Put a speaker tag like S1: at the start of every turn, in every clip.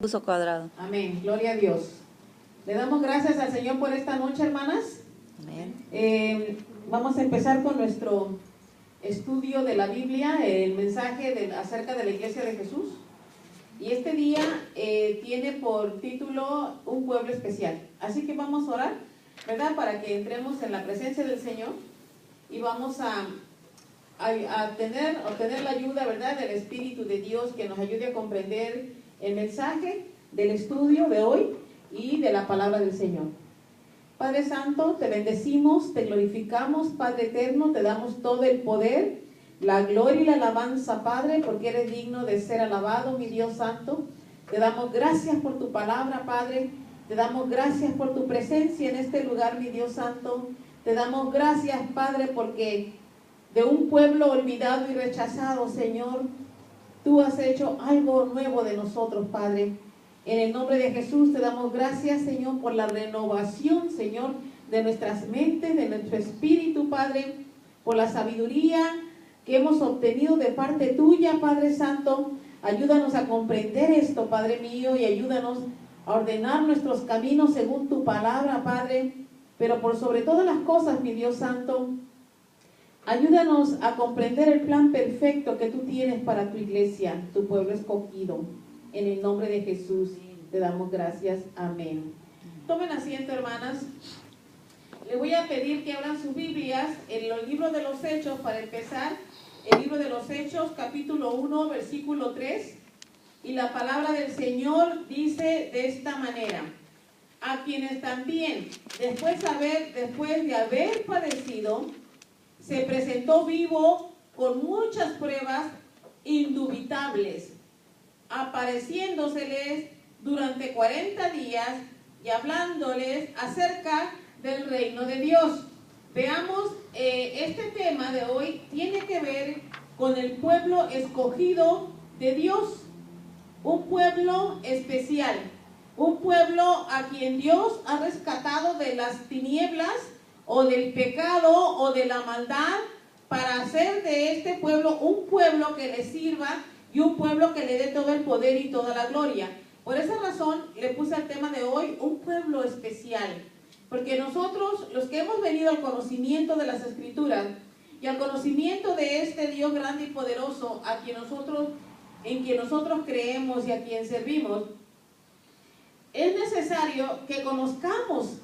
S1: uso cuadrado.
S2: Amén, gloria a Dios. Le damos gracias al Señor por esta noche, hermanas.
S1: Amén.
S2: Vamos a empezar con nuestro estudio de la Biblia, el mensaje acerca de la Iglesia de Jesús. Y este día tiene por título Un pueblo especial. Así que vamos a orar, ¿verdad? Para que entremos en la presencia del Señor y vamos a obtener la ayuda, ¿verdad?, del Espíritu de Dios, que nos ayude a comprender el mensaje del estudio de hoy y de la palabra del Señor. Padre Santo, te bendecimos, te glorificamos, Padre eterno, te damos todo el poder, la gloria y la alabanza, Padre, porque eres digno de ser alabado, mi Dios Santo. Te damos gracias por tu palabra, Padre. Te damos gracias por tu presencia en este lugar, mi Dios Santo. Te damos gracias, Padre, porque de un pueblo olvidado y rechazado, Señor, tú has hecho algo nuevo de nosotros, Padre. En el nombre de Jesús te damos gracias, Señor, por la renovación, Señor, de nuestras mentes, de nuestro espíritu, Padre, por la sabiduría que hemos obtenido de parte tuya, Padre Santo. Ayúdanos a comprender esto, Padre mío, y ayúdanos a ordenar nuestros caminos según tu palabra, Padre. Pero por sobre todas las cosas, mi Dios Santo, ayúdanos a comprender el plan perfecto que tú tienes para tu iglesia, tu pueblo escogido. En el nombre de Jesús te damos gracias. Amén. Tomen asiento, hermanas. Le voy a pedir que abran sus Biblias en el libro de los Hechos para empezar. El libro de los Hechos, capítulo 1, versículo 3. Y la palabra del Señor dice de esta manera: a quienes también, después de haber padecido, se presentó vivo con muchas pruebas indubitables, apareciéndoseles durante 40 días y hablándoles acerca del reino de Dios. Veamos, este tema de hoy tiene que ver con el pueblo escogido de Dios, un pueblo especial, un pueblo a quien Dios ha rescatado de las tinieblas o del pecado o de la maldad, para hacer de este pueblo un pueblo que le sirva y un pueblo que le dé todo el poder y toda la gloria. Por esa razón le puse al tema de hoy un pueblo especial, porque nosotros, los que hemos venido al conocimiento de las Escrituras y al conocimiento de este Dios grande y poderoso en quien nosotros creemos y a quien servimos, es necesario que conozcamos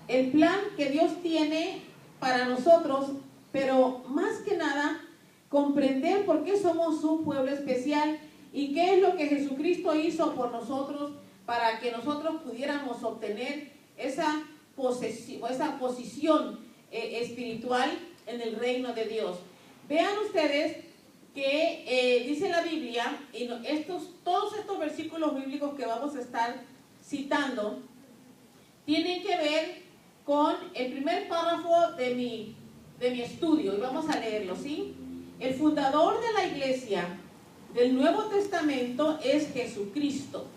S2: el plan que Dios tiene para nosotros, pero más que nada comprender por qué somos un pueblo especial y qué es lo que Jesucristo hizo por nosotros para que nosotros pudiéramos obtener esa posición espiritual en el reino de Dios. Vean ustedes que dice la Biblia, y todos estos versículos bíblicos que vamos a estar citando tienen que ver con el primer párrafo de mi estudio, y vamos a leerlo, ¿sí? El fundador de la iglesia del Nuevo Testamento es Jesucristo.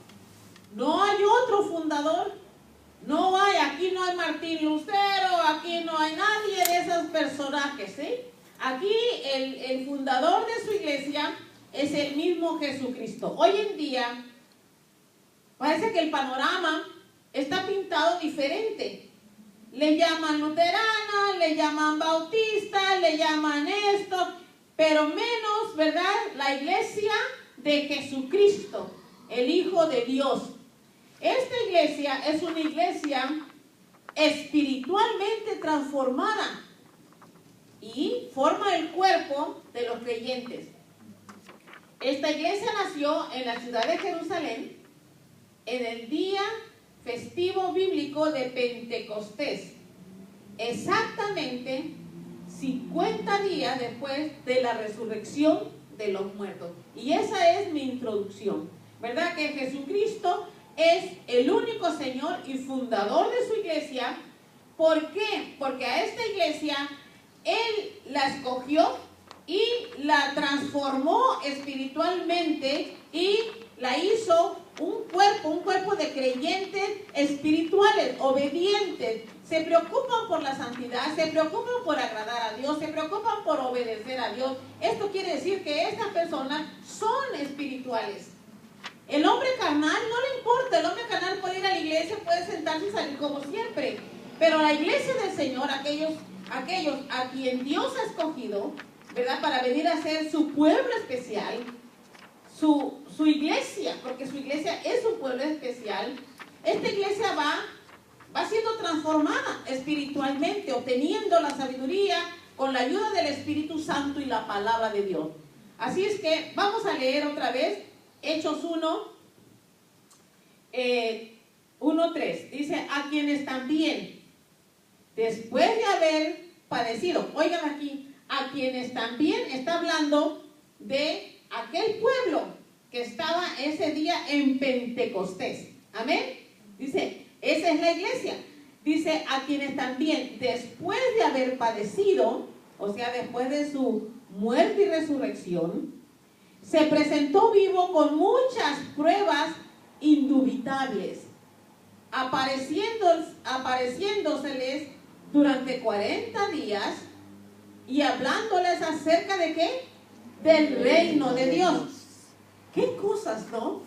S2: No hay otro fundador. No hay, aquí no hay Martín Lutero, aquí no hay nadie de esos personajes, ¿sí? Aquí el fundador de su iglesia es el mismo Jesucristo. Hoy en día parece que el panorama está pintado diferente. Le llaman luterana, le llaman bautista, le llaman esto, pero menos, ¿verdad?, la iglesia de Jesucristo, el Hijo de Dios. Esta iglesia es una iglesia espiritualmente transformada y forma el cuerpo de los creyentes. Esta iglesia nació en la ciudad de Jerusalén en el día festivo bíblico de Pentecostés, exactamente 50 días después de la resurrección de los muertos. Y esa es mi introducción, ¿verdad? Que Jesucristo es el único Señor y fundador de su iglesia. ¿Por qué? Porque a esta iglesia Él la escogió y la transformó espiritualmente y la hizo un cuerpo de creyentes espirituales, obedientes. Se preocupan por la santidad, se preocupan por agradar a Dios, se preocupan por obedecer a Dios. Esto quiere decir que estas personas son espirituales. El hombre carnal no le importa como siempre. Pero la iglesia del Señor, aquellos a quien Dios ha escogido, ¿verdad? Para venir a ser su pueblo especial, su iglesia, porque su iglesia es un pueblo especial. Esta iglesia va siendo transformada espiritualmente, obteniendo la sabiduría con la ayuda del Espíritu Santo y la palabra de Dios. Así es que vamos a leer otra vez Hechos 1:3. Dice, a quienes también, después de haber padecido, oigan aquí, a quienes también, está hablando de aquel pueblo que estaba ese día en Pentecostés. Amén. Dice, esa es la iglesia. Dice, a quienes también, después de haber padecido, o sea, después de su muerte y resurrección, se presentó vivo con muchas pruebas indubitables, apareciéndoseles durante 40 días y hablándoles acerca de ¿qué? Del reino de Dios. ¿Qué cosas, no?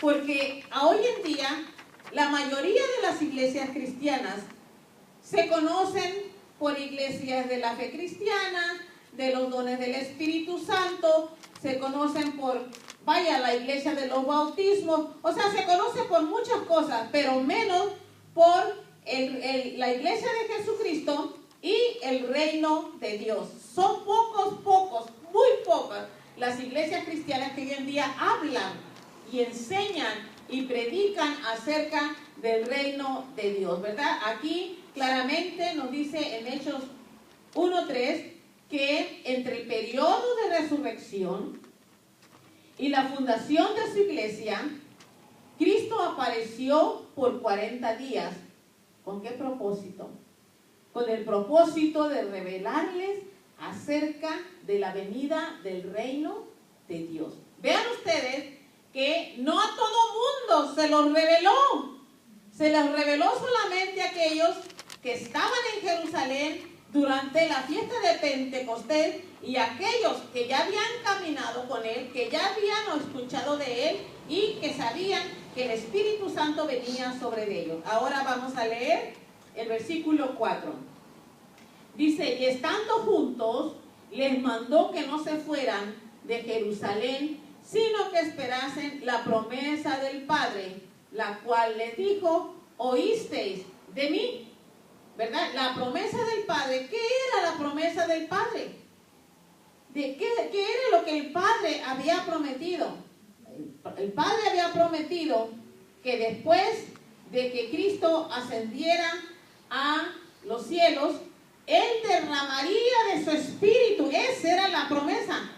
S2: Porque hoy en día la mayoría de las iglesias cristianas se conocen por iglesias de la fe cristiana, de los dones del Espíritu Santo, se conocen por, la iglesia de los bautismos, o sea, se conoce por muchas cosas, pero menos por la iglesia de Jesucristo y el reino de Dios. Son muy pocas las iglesias cristianas que hoy en día hablan y enseñan y predican acerca del reino de Dios, ¿verdad? Aquí claramente nos dice en Hechos 1:3 que entre el periodo de resurrección y la fundación de su iglesia, Cristo apareció por 40 días. ¿Con qué propósito? Con el propósito de revelarles acerca de la venida del reino de Dios. Vean ustedes que no a todo mundo se los reveló. Se los reveló solamente a aquellos que estaban en Jerusalén durante la fiesta de Pentecostés y aquellos que ya habían caminado con él, que ya habían escuchado de él y que sabían que el Espíritu Santo venía sobre ellos. Ahora vamos a leer el versículo 4. Dice, y estando juntos, les mandó que no se fueran de Jerusalén, sino que esperasen la promesa del Padre, la cual les dijo, oísteis de mí. ¿Verdad? La promesa del Padre. ¿Qué era la promesa del Padre? ¿Qué era lo que el Padre había prometido? El Padre había prometido que después de que Cristo ascendiera a los cielos, Él derramaría de su Espíritu. Esa era la promesa.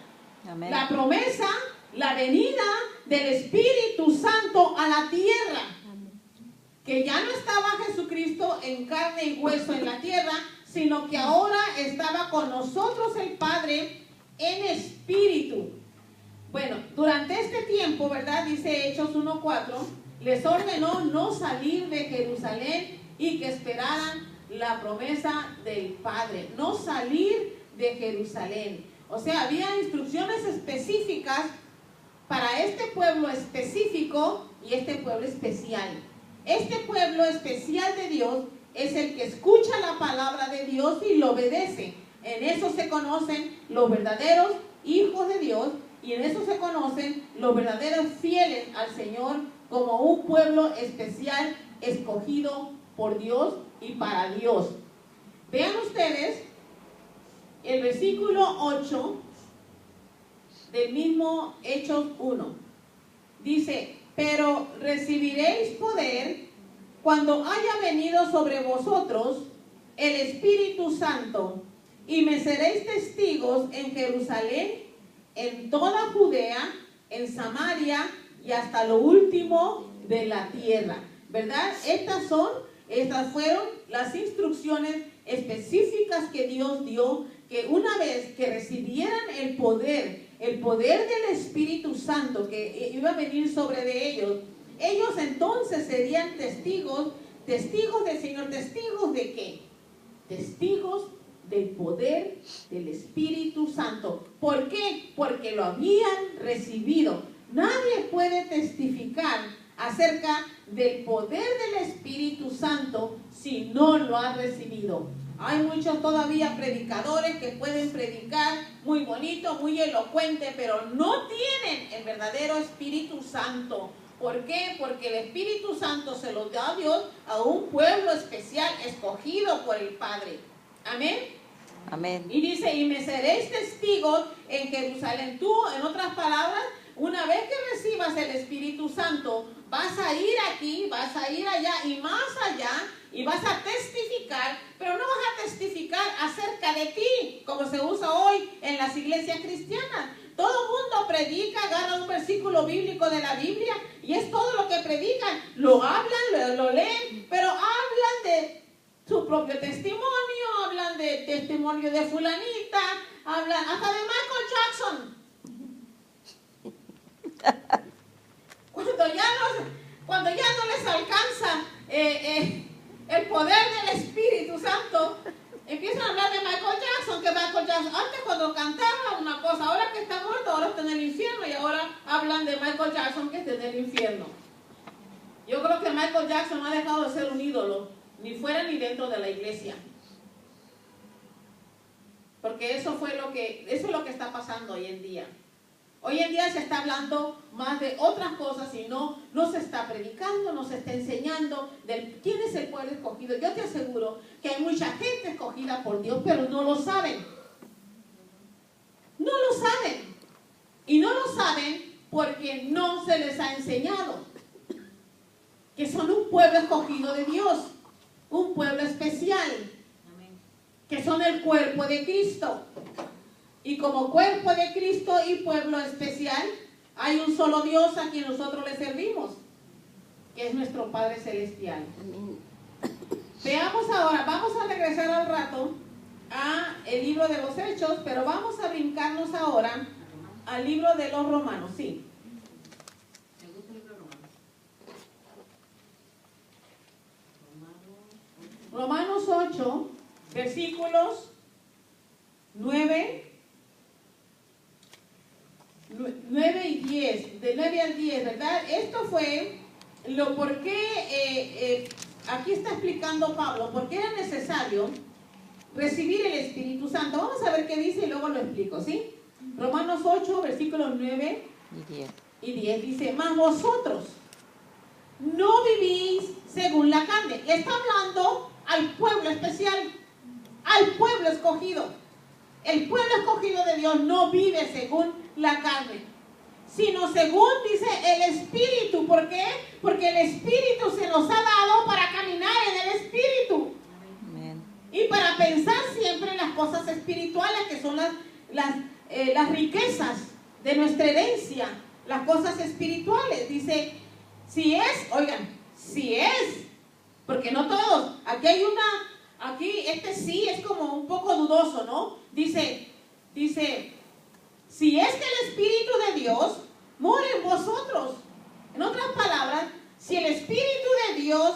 S2: Amén. La promesa, la venida del Espíritu Santo a la tierra. Que ya no estaba Jesucristo en carne y hueso en la tierra, sino que ahora estaba con nosotros el Padre en espíritu. Bueno, durante este tiempo, ¿verdad? Dice Hechos 1:4, les ordenó no salir de Jerusalén y que esperaran la promesa del Padre. No salir de Jerusalén. O sea, había instrucciones específicas para este pueblo específico y este pueblo especial. Este pueblo especial de Dios es el que escucha la palabra de Dios y lo obedece. En eso se conocen los verdaderos hijos de Dios y en eso se conocen los verdaderos fieles al Señor como un pueblo especial escogido por Dios y para Dios. Vean ustedes el versículo 8 del mismo Hechos 1. Dice, pero recibiréis poder cuando haya venido sobre vosotros el Espíritu Santo, y me seréis testigos en Jerusalén, en toda Judea, en Samaria y hasta lo último de la tierra. ¿Verdad? Estas fueron las instrucciones específicas que Dios dio, que una vez que recibieran el poder del Espíritu Santo que iba a venir sobre de ellos entonces serían testigos del Señor. ¿Testigos de qué? Testigos del poder del Espíritu Santo. ¿Por qué? Porque lo habían recibido. Nadie puede testificar acerca del poder del Espíritu Santo si no lo has recibido. Hay muchos todavía predicadores que pueden predicar muy bonito, muy elocuente, pero no tienen el verdadero Espíritu Santo. ¿Por qué? Porque el Espíritu Santo se lo da Dios a un pueblo especial escogido por el Padre. Amén.
S1: Amén.
S2: Y dice, y me seréis testigos en Jerusalén. Tú, en otras palabras, una vez que recibas el Espíritu Santo, vas a ir aquí, vas a ir allá y más allá, y vas a testificar, pero no vas a testificar acerca de ti, como se usa hoy en las iglesias cristianas. Todo el mundo predica, agarra un versículo bíblico de la Biblia, y es todo lo que predican. Lo hablan, lo leen, pero hablan de su propio testimonio, hablan de testimonio de fulanita, hablan hasta de Michael Jackson. Cuando ya no les alcanza el poder del Espíritu Santo, empiezan a hablar de Michael Jackson, que Michael Jackson antes cuando cantaba una cosa, ahora que está muerto, ahora está en el infierno, y ahora hablan de Michael Jackson que está en el infierno. Yo creo que Michael Jackson no ha dejado de ser un ídolo, ni fuera ni dentro de la iglesia. Porque eso es lo que está pasando hoy en día. Hoy en día se está hablando más de otras cosas y no se está predicando, no se está enseñando de quién es el pueblo escogido. Yo te aseguro que hay mucha gente escogida por Dios, pero no lo saben. No lo saben. Y no lo saben porque no se les ha enseñado que son un pueblo escogido de Dios, un pueblo especial, que son el cuerpo de Cristo. Y como cuerpo de Cristo y pueblo especial, hay un solo Dios a quien nosotros le servimos, que es nuestro Padre Celestial. Veamos ahora, vamos a regresar al rato a el libro de los Hechos, pero vamos a brincarnos ahora al libro de los Romanos, sí. Romanos 8, versículos 9 y 10, de 9 al 10, ¿verdad? Esto fue lo por qué, aquí está explicando Pablo, por qué era necesario recibir el Espíritu Santo. Vamos a ver qué dice y luego lo explico, ¿sí? Romanos 8, versículos 9 y 10 dice, mas vosotros no vivís según la carne. Le está hablando al pueblo especial, al pueblo escogido. El pueblo escogido de Dios no vive según la carne, sino según, dice, el Espíritu. ¿Por qué? Porque el Espíritu se nos ha dado para caminar en el Espíritu. Amén. Y para pensar siempre en las cosas espirituales, que son las riquezas de nuestra herencia, las cosas espirituales. Dice, si es, porque no todos, aquí este sí es como un poco dudoso, ¿no? Dice, si es que el Espíritu de Dios mora en vosotros. En otras palabras, si el Espíritu de Dios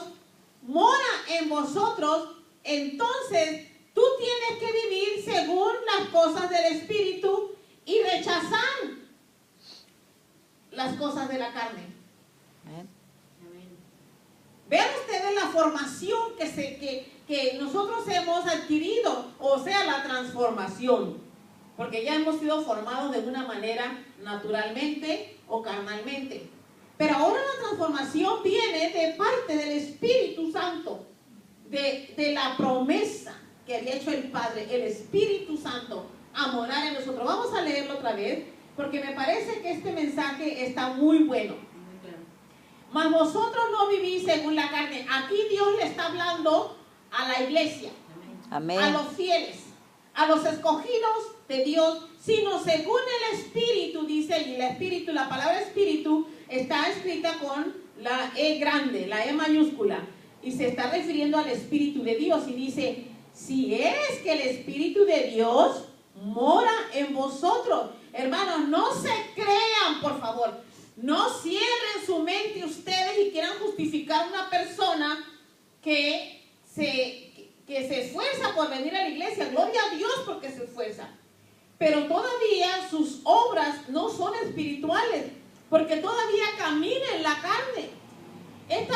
S2: mora en vosotros, entonces tú tienes que vivir según las cosas del Espíritu y rechazar las cosas de la carne. Amén. Vean ustedes la formación que nosotros hemos adquirido, o sea, la transformación. Porque ya hemos sido formados de una manera naturalmente o carnalmente. Pero ahora la transformación viene de parte del Espíritu Santo, de la promesa que había hecho el Padre, el Espíritu Santo, a morar en nosotros. Vamos a leerlo otra vez, porque me parece que este mensaje está muy bueno. Mas vosotros no vivís según la carne. Aquí Dios le está hablando a la iglesia, amén, a los fieles, a los escogidos de Dios, sino según el Espíritu, dice, y el Espíritu, la palabra Espíritu está escrita con la E grande, la E mayúscula, y se está refiriendo al Espíritu de Dios, y dice, si es que el Espíritu de Dios mora en vosotros. Hermanos, no se crean, por favor, no cierren su mente ustedes y quieran justificar a una persona que se esfuerza por venir a la iglesia. Gloria a Dios porque se esfuerza. Pero todavía sus obras no son espirituales, porque todavía camina en la carne. Esta